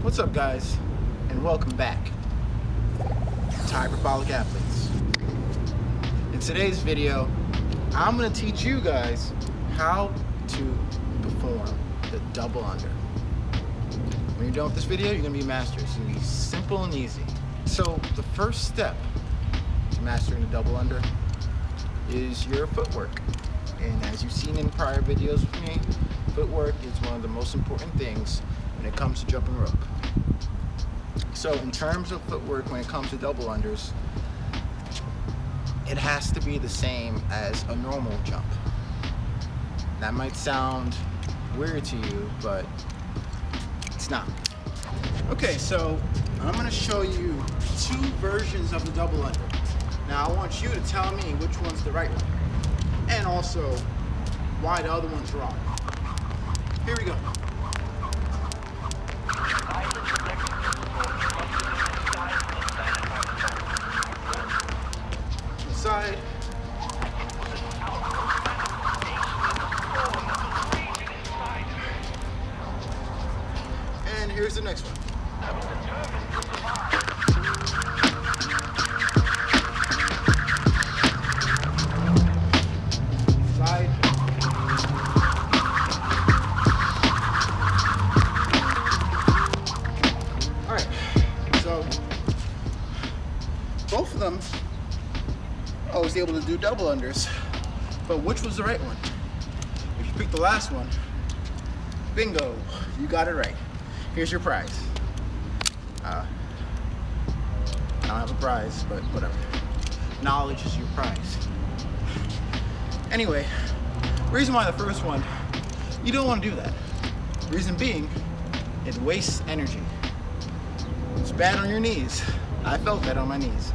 What's up, guys, and welcome back to Hyperbolic Athletes. In today's video, I'm going to teach you guys how to perform the double under. When you're done with this video, you're going to be masters. It's going to be simple and easy. So the first step to mastering the double under is your footwork. And as you've seen in prior videos with me, footwork is one of the most important things when it comes to jumping rope. So in terms of footwork, when it comes to double unders, it has to be the same as a normal jump. That might sound weird to you, but it's not. Okay, so I'm going to show you two versions of the double under. Now I want you to tell me which one's the right one, and also why the other one's wrong. Here we go. Side. And here's the next one. Side. All right, so both of them I was able to do double unders, but which was the right one? If you pick the last one, bingo, you got it right. Here's your prize. I don't have a prize, but whatever. Knowledge is your prize. Anyway, reason why the first one, you don't want to do that. Reason being, it wastes energy. It's bad on your knees. I felt that on my knees.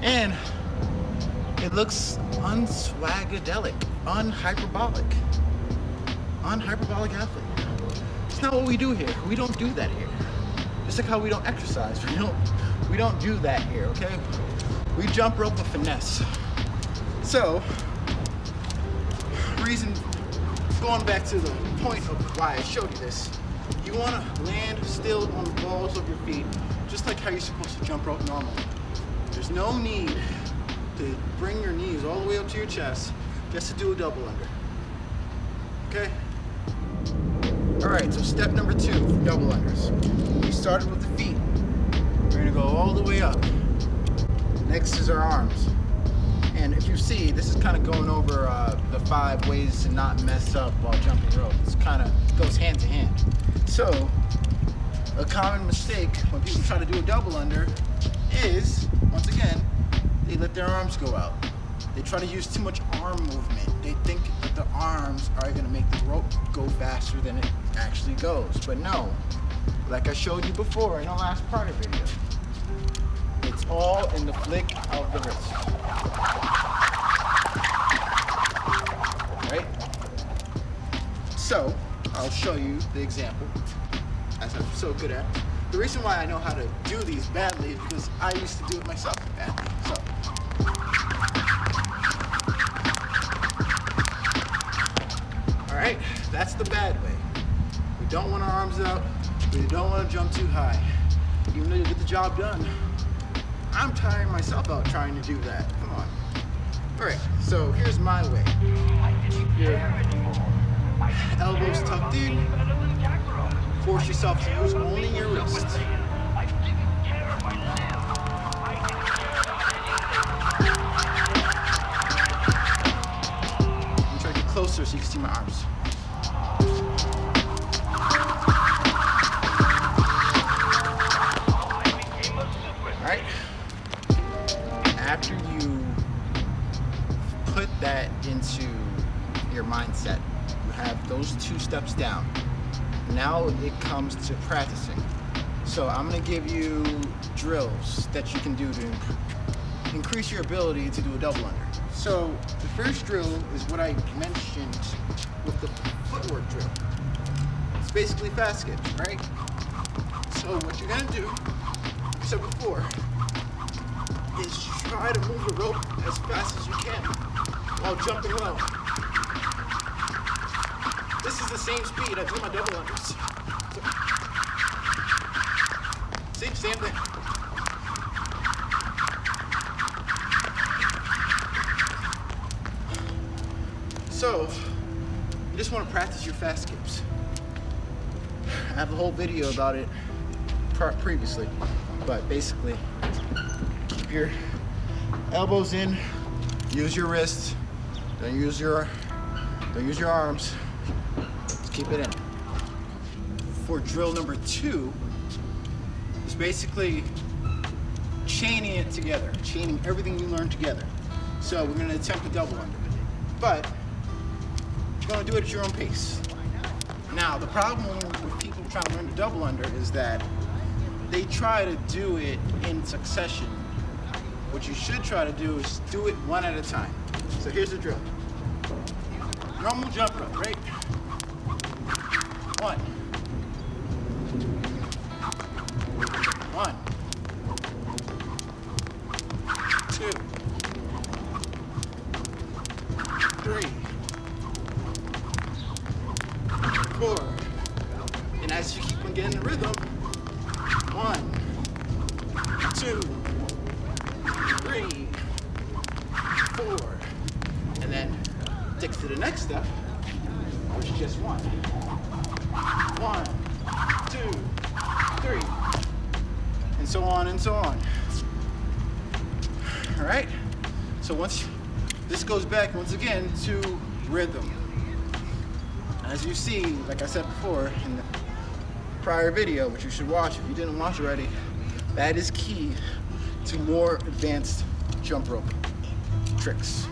And it looks unswagadelic, unhyperbolic athlete. It's not what we do here. We don't do that here. Just like how we don't exercise, we don't do that here, okay? We jump rope with finesse. So, going back to the point of why I showed you this, you want to land still on the balls of your feet, just like how you're supposed to jump rope normally. There's no need to bring your knees all the way up to your chest just to do a double under. Okay? Alright, so step number 2 for double unders. We started with the feet. We're gonna go all the way up. Next is our arms. And if you see, this is kind of going over the 5 ways to not mess up while jumping rope. It's kind of goes hand to hand. So, a common mistake when people try to do a double under is, once again, they let their arms go out. They try to use too much arm movement. They think that the arms are going to make the rope go faster than it actually goes. But no, like I showed you before in the last part of the video, it's all in the flick of the wrist. Right? So, I'll show you the example, as I'm so good at. The reason why I know how to do these badly is because I used to do it myself badly. So, alright, that's the bad way. We don't want our arms out, we don't want to jump too high. Even though you get the job done, I'm tiring myself out trying to do that. Come on. Alright, so here's my way. Keep your elbows tucked in. Force yourself to use only your wrist. I'm trying to get closer so you can see my arms. Alright. After you put that into your mindset, you have those 2 steps down. Now it comes to practicing. So I'm going to give you drills that you can do to increase your ability to do a double under. So the first drill is what I mentioned with the footwork drill. It's basically fast skips, right? So what you're going to do, like I said before, is try to move the rope as fast as you can while jumping low. This is the same speed I do my double unders. So, Same thing. So, you just want to practice your fast skips. I have a whole video about it previously, but basically, keep your elbows in, use your wrists, don't use your arms. Just keep it in. For drill number 2, is basically chaining it together, chaining everything you learned together. So we're going to attempt a double under, but you're going to do it at your own pace. Now, the problem with people trying to learn the double under is that they try to do it in succession. What you should try to do is do it one at a time. So here's the drill. Normal jump rope, right? 1. 1. 2. 3. 4. And as you keep on getting the rhythm, 1, 2, 3, 4, and then stick to the next step, which is just 1. 1, 2, 3, and so on and so on. All right. So once this goes back once again to rhythm. As you see, like I said before in the prior video, which you should watch if you didn't watch already, that is key to more advanced jump rope tricks.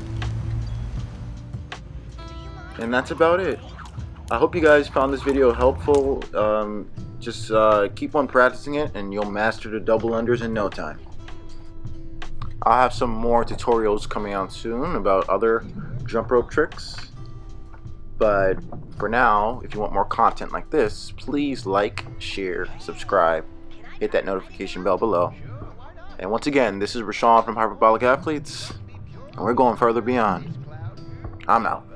And that's about it. I hope you guys found this video helpful. Just keep on practicing it and you'll master the double unders in no time. I'll have some more tutorials coming out soon about other jump rope tricks. But for now, if you want more content like this, please like, share, subscribe, hit that notification bell below. And once again, this is Rashawn from Hyperbolic Athletes, and we're going further beyond. I'm out.